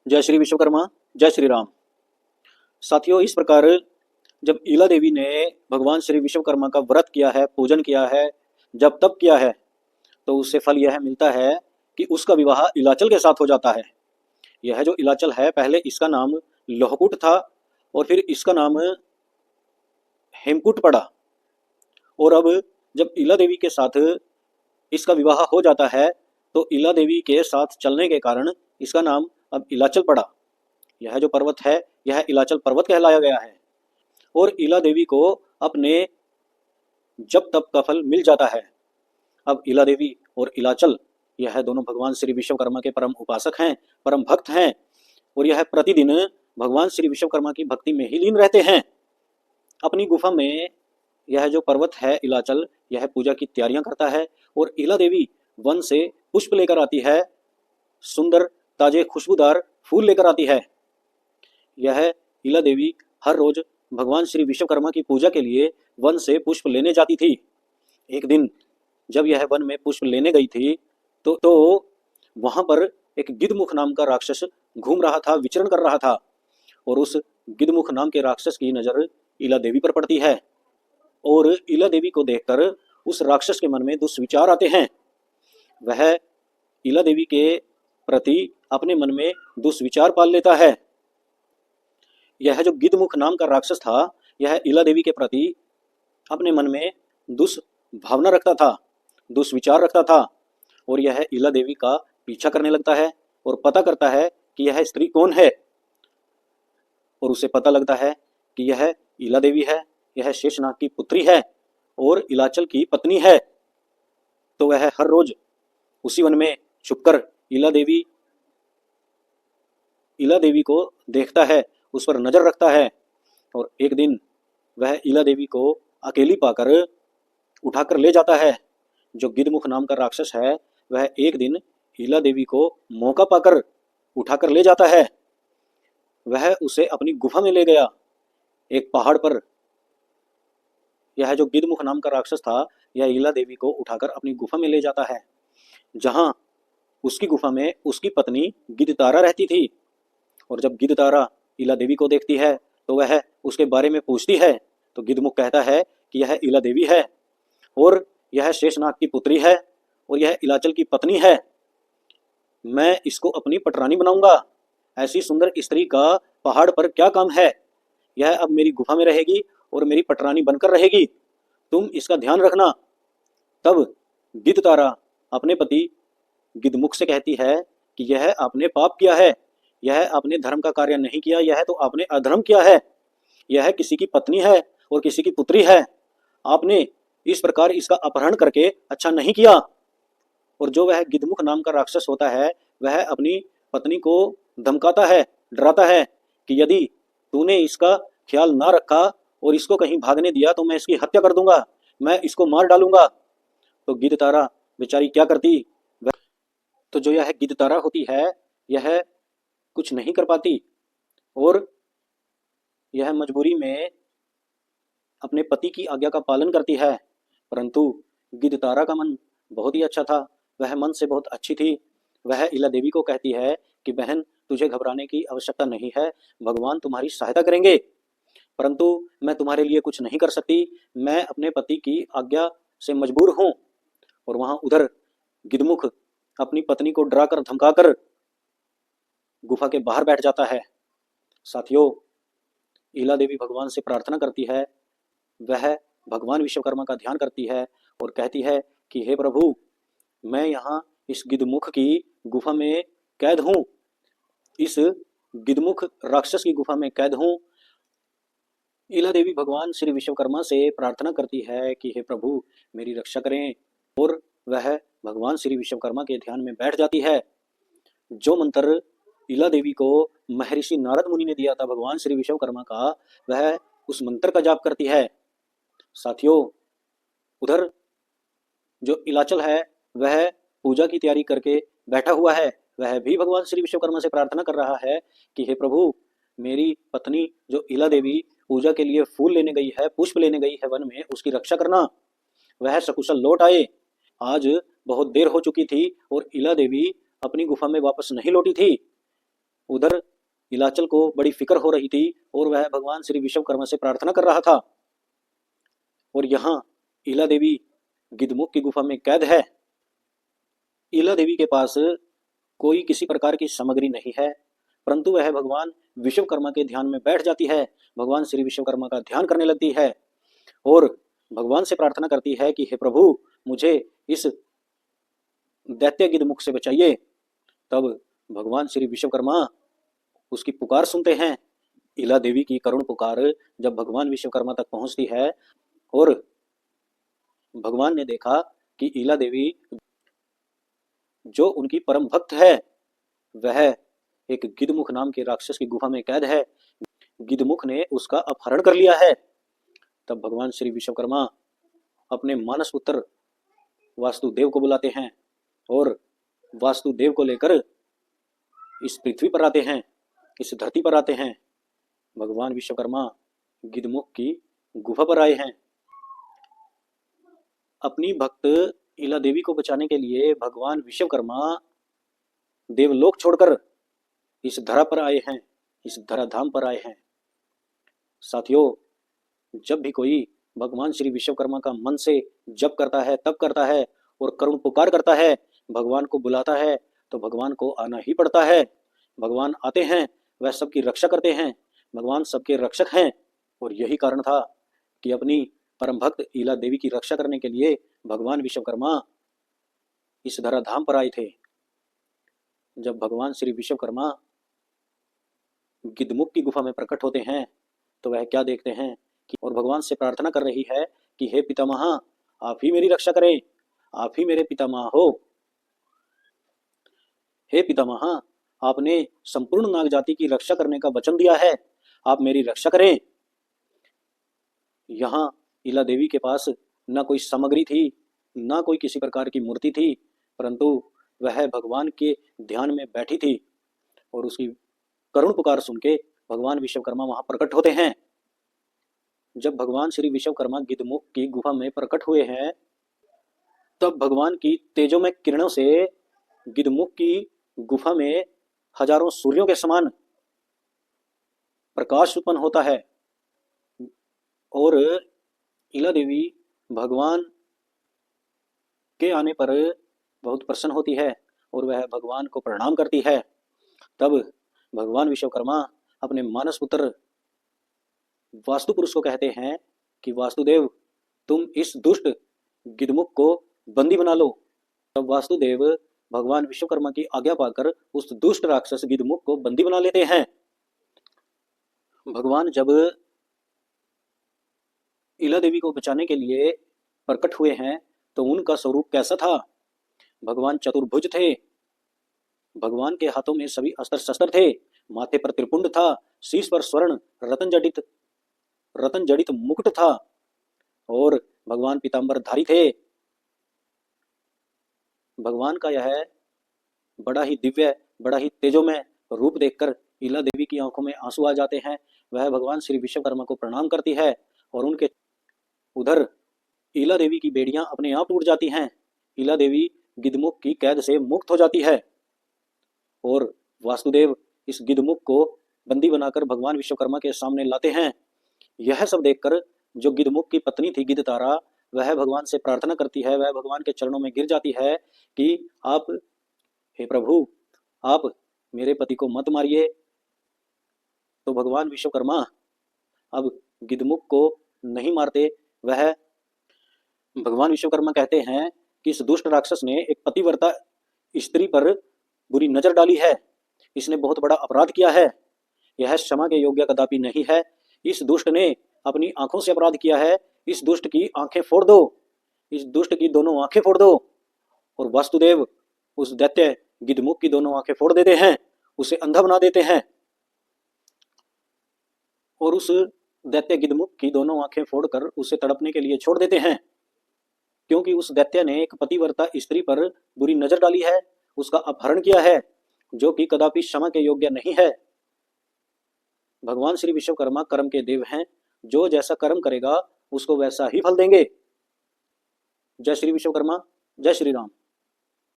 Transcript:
जय श्री विश्वकर्मा, जय श्री राम। साथियों, इस प्रकार जब ईला देवी ने भगवान श्री विश्वकर्मा का व्रत किया है, पूजन किया है, जब तप किया है, तो उससे फल यह मिलता है कि उसका विवाह इलाचल के साथ हो जाता है। यह जो इलाचल है, पहले इसका नाम लोहकुट था और फिर इसका नाम हेमकुट पड़ा। और अब जब ईला देवी के साथ इसका विवाह हो जाता है तो ईला देवी के साथ चलने के कारण इसका नाम अब इलाचल पड़ा। यह जो पर्वत है, यह इलाचल पर्वत कहलाया गया है। और ईला देवी को अपने जब तप का फल मिल जाता है। अब ईला देवी और इलाचल, यह दोनों भगवान श्री विश्वकर्मा के परम उपासक हैं, परम भक्त हैं, और यह प्रतिदिन भगवान श्री विश्वकर्मा की भक्ति में ही लीन रहते हैं। अपनी गुफा में यह जो पर्वत है इलाचल, यह पूजा की तैयारियां करता है और ईला देवी वन से पुष्प लेकर आती है, सुंदर ताजे खुशबूदार फूल लेकर आती है। यह ईला देवी हर रोज भगवान श्री विश्वकर्मा की पूजा के लिए वन से पुष्प लेने जाती थी। एक दिन जब यह वन में पुष्प लेने गई थी तो वहां पर एक गिद्धमुख नाम का राक्षस घूम रहा था, विचरण कर रहा था। और उस गिद्धमुख नाम के राक्षस की नजर ईला देवी पर पड़ती है और ईला देवी को देखकर उस राक्षस के मन में दुष्विचार आते हैं। वह ईला देवी के प्रति अपने मन में दुष्विचार पाल लेता है। यह जो गिद्धमुख नाम का राक्षस था, यह ईला देवी के प्रति अपने मन में दुष्भावना रखता था, दुष्विचार रखता था। और यह ईला देवी का पीछा करने लगता है और पता करता है कि यह स्त्री कौन है। और उसे पता लगता है कि यह ईला देवी है, यह शेषनाग की पुत्री है और इलाचल की पत्नी है। तो वह हर रोज उसी वन में छुपकर ईला देवी को देखता है, उस पर नजर रखता है। और एक दिन वह ईला देवी को अकेली पाकर उठाकर ले जाता है। जो गिद्धमुख नाम का राक्षस है, वह एक दिन ईला देवी को मौका पाकर उठाकर ले जाता है। वह उसे अपनी गुफा में ले गया, एक पहाड़ पर। यह जो गिद्धमुख नाम का राक्षस था, यह ईला देवी को उठाकर अपनी गुफा में ले जाता है, जहां उसकी गुफा में उसकी पत्नी गिद्धतारा रहती थी। और जब गिद्धतारा ईला देवी को देखती है तो वह उसके बारे में पूछती है। तो गिद्धमुख कहता है कि यह ईला देवी है और यह शेषनाग की पुत्री है और यह इलाचल की पत्नी है। मैं इसको अपनी पटरानी बनाऊंगा। ऐसी सुंदर स्त्री का पहाड़ पर क्या काम है? यह अब मेरी गुफा में रहेगी और मेरी पटरानी बनकर रहेगी। तुम इसका ध्यान रखना। तब गिद्धतारा अपने पति गिद्धमुख से कहती है कि यह आपने पाप किया है, यह आपने धर्म का कार्य नहीं किया, यह तो आपने अधर्म किया है। यह किसी की पत्नी है और किसी की पुत्री है। आपने इस प्रकार इसका अपहरण करके अच्छा नहीं किया। और जो वह गिद्धमुख नाम का राक्षस होता है, वह अपनी पत्नी को धमकाता है, डराता है कि यदि तूने इसका ख्याल ना रखा और इसको कहीं भागने दिया तो मैं इसकी हत्या कर दूंगा, मैं इसको मार डालूंगा। तो गिद्धतारा बेचारी क्या करती? तो जो यह गिद्धतारा होती है, यह कुछ नहीं कर पाती और यह मजबूरी में अपने पति की आज्ञा का पालन करती है। परंतु गिद्धतारा का मन बहुत ही अच्छा था, वह मन से बहुत अच्छी थी। वह ईला देवी को कहती है कि बहन, तुझे घबराने की आवश्यकता नहीं है, भगवान तुम्हारी सहायता करेंगे। परंतु मैं तुम्हारे लिए कुछ नहीं कर सकती, मैं अपने पति की आज्ञा से मजबूर हूँ। और वहां उधर गिद्धमुख अपनी पत्नी को डराकर धमकाकर गुफा के बाहर बैठ जाता है। साथियों, ईला देवी भगवान से प्रार्थना करती है। वह भगवान विश्वकर्मा का ध्यान करती है और कहती है कि हे प्रभु, मैं यहाँ इस गिद्धमुख की गुफा में कैद हूँ, इस गिद्धमुख राक्षस की गुफा में कैद हूँ। ईला देवी भगवान श्री विश्वकर्मा से प्रार्थना करती है कि हे प्रभु, मेरी रक्षा करें। और वह भगवान श्री विश्वकर्मा के ध्यान में बैठ जाती है। जो मंत्र ईला देवी को महर्षि नारद मुनि ने दिया था भगवान श्री विश्वकर्मा का, वह उस मंत्र का जाप करती है। साथियों, उधर जो इलाचल है, वह पूजा की तैयारी करके बैठा हुआ है। वह भी भगवान श्री विश्वकर्मा से प्रार्थना कर रहा है कि हे प्रभु, मेरी पत्नी जो ईला देवी पूजा के लिए फूल लेने गई है, पुष्प लेने गई है वन में, उसकी रक्षा करना, वह सकुशल लौट आए। आज बहुत देर हो चुकी थी और ईला देवी अपनी गुफा में वापस नहीं लौटी थी। उधर इलाचल को बड़ी फिक्र हो रही थी और वह भगवान श्री विश्वकर्मा से प्रार्थना कर रहा था। और यहाँ इला देवी गिद्धमुख की गुफा में कैद है। इला देवी के पास कोई किसी प्रकार की सामग्री नहीं है, परंतु वह भगवान विश्वकर्मा के ध्यान में बैठ जाती है, भगवान श्री विश्वकर्मा का ध्यान करने लगती है और भगवान से प्रार्थना करती है कि हे प्रभु, मुझे इस दैत्य गिद्धमुख से बचाइए। तब भगवान श्री विश्वकर्मा उसकी पुकार सुनते हैं। इला देवी की करुण पुकार जब भगवान विश्वकर्मा तक पहुंचती है और भगवान ने देखा कि इला देवी जो उनकी परम भक्त है वह एक गिद्धमुख नाम के राक्षस की गुफा में कैद है, गिद्धमुख ने उसका अपहरण कर लिया है। तब भगवान श्री विश्वकर्मा अपने मानस पुत्र वासुदेव को बुलाते हैं और वासुदेव को लेकर इस पृथ्वी पर आते हैं, इस धरती पर आते हैं। भगवान विश्वकर्मा गिद्धमुख की गुफा पर आए हैं। अपनी भक्त इला देवी को बचाने के लिए भगवान विश्वकर्मा देवलोक छोड़कर इस धरा पर आए हैं, इस धराधाम पर आए हैं। साथियों, जब भी कोई भगवान श्री विश्वकर्मा का मन से जप करता है, तप करता है और करुण पुकार करता है, भगवान को बुलाता है, तो भगवान को आना ही पड़ता है। भगवान आते हैं, वह सबकी रक्षा करते हैं, भगवान सबके रक्षक हैं। और यही कारण था कि अपनी परम भक्त इला देवी की रक्षा करने के लिए भगवान विश्वकर्मा इस धराधाम पर आए थे। जब भगवान श्री विश्वकर्मा गिद्धमुख की गुफा में प्रकट होते हैं तो वह क्या देखते हैं कि और भगवान से प्रार्थना कर रही है कि हे पितामह, आप ही मेरी रक्षा करें, आप ही मेरे पितामह हो। हे पितामह, आपने संपूर्ण नाग जाति की रक्षा करने का वचन दिया है, आप मेरी रक्षा करें। यहाँ इला देवी के पास न कोई सामग्री थी, न कोई किसी प्रकार की मूर्ति थी, परंतु वह भगवान के ध्यान में बैठी थी और उसकी करुण पुकार सुन के भगवान विश्वकर्मा वहां प्रकट होते हैं। जब भगवान श्री विश्वकर्मा गिद्धमुख की गुफा में प्रकट हुए हैं तब भगवान की तेजोमय किरणों से गिद्धमुख की गुफा में हजारों सूर्यों के समान प्रकाश उत्पन्न होता है और इला देवी भगवान के आने पर बहुत प्रसन्न होती है और वह भगवान को प्रणाम करती है। तब भगवान विश्वकर्मा अपने मानस पुत्र वास्तु पुरुष को कहते हैं कि वासुदेव, तुम इस दुष्ट गिद्धमुख को बंदी बना लो। तब वासुदेव भगवान विश्वकर्मा की आज्ञा पाकर उस दुष्ट राक्षस गिद्धमुख को बंदी बना लेते हैं। भगवान जब इला देवी को बचाने के लिए प्रकट हुए हैं तो उनका स्वरूप कैसा था? भगवान चतुर्भुज थे, भगवान के हाथों में सभी अस्त्र शस्त्र थे, माथे पर त्रिपुंड था, शीश पर स्वर्ण रतन जड़ित मुकुट था और भगवान पीतांबरधारी थे। भगवान का यह बड़ा ही दिव्य, बड़ा ही तेजोमय रूप देखकर इला देवी की आंखों में आंसू आ जाते हैं। वह भगवान श्री विश्वकर्मा को प्रणाम करती है और उनके उधर इला देवी की बेड़ियां अपने आप टूट जाती हैं। इला देवी गिद्धमुख की कैद से मुक्त हो जाती है और वासुदेव इस गिद्धमुख को बंदी बनाकर भगवान विश्वकर्मा के सामने लाते हैं। यह सब देखकर जो गिद्धमुख की पत्नी थी गिद्धतारा, वह भगवान से प्रार्थना करती है, वह भगवान के चरणों में गिर जाती है कि आप, हे प्रभु, आप मेरे पति को मत मारिए। तो भगवान विश्वकर्मा अब गिद्धमुख को नहीं मारते। वह भगवान विश्वकर्मा कहते हैं कि इस दुष्ट राक्षस ने एक पतिव्रता स्त्री पर बुरी नजर डाली है, इसने बहुत बड़ा अपराध किया है, यह क्षमा के योग्य कदापि नहीं है। इस दुष्ट ने अपनी आंखों से अपराध किया है, इस दुष्ट की आंखें फोड़ दो, इस दुष्ट की दोनों आंखें फोड़ दो। और वासुदेव उस दैत्य गिद्धमुख की दोनों आंखें फोड़ देते हैं, उसे अंधा बना देते हैं और उस दैत्य गिद्धमुख की दोनों आंखें फोड़कर उसे तड़पने के लिए छोड़ देते हैं, क्योंकि उस दैत्य ने एक पतिव्रता स्त्री पर बुरी नजर डाली है, उसका अपहरण किया है, जो कि कदापि क्षमा के योग्य नहीं है। भगवान श्री विश्वकर्मा कर्म के देव हैं, जो जैसा कर्म करेगा उसको वैसा ही फल देंगे। जय श्री विश्वकर्मा, जय श्री राम।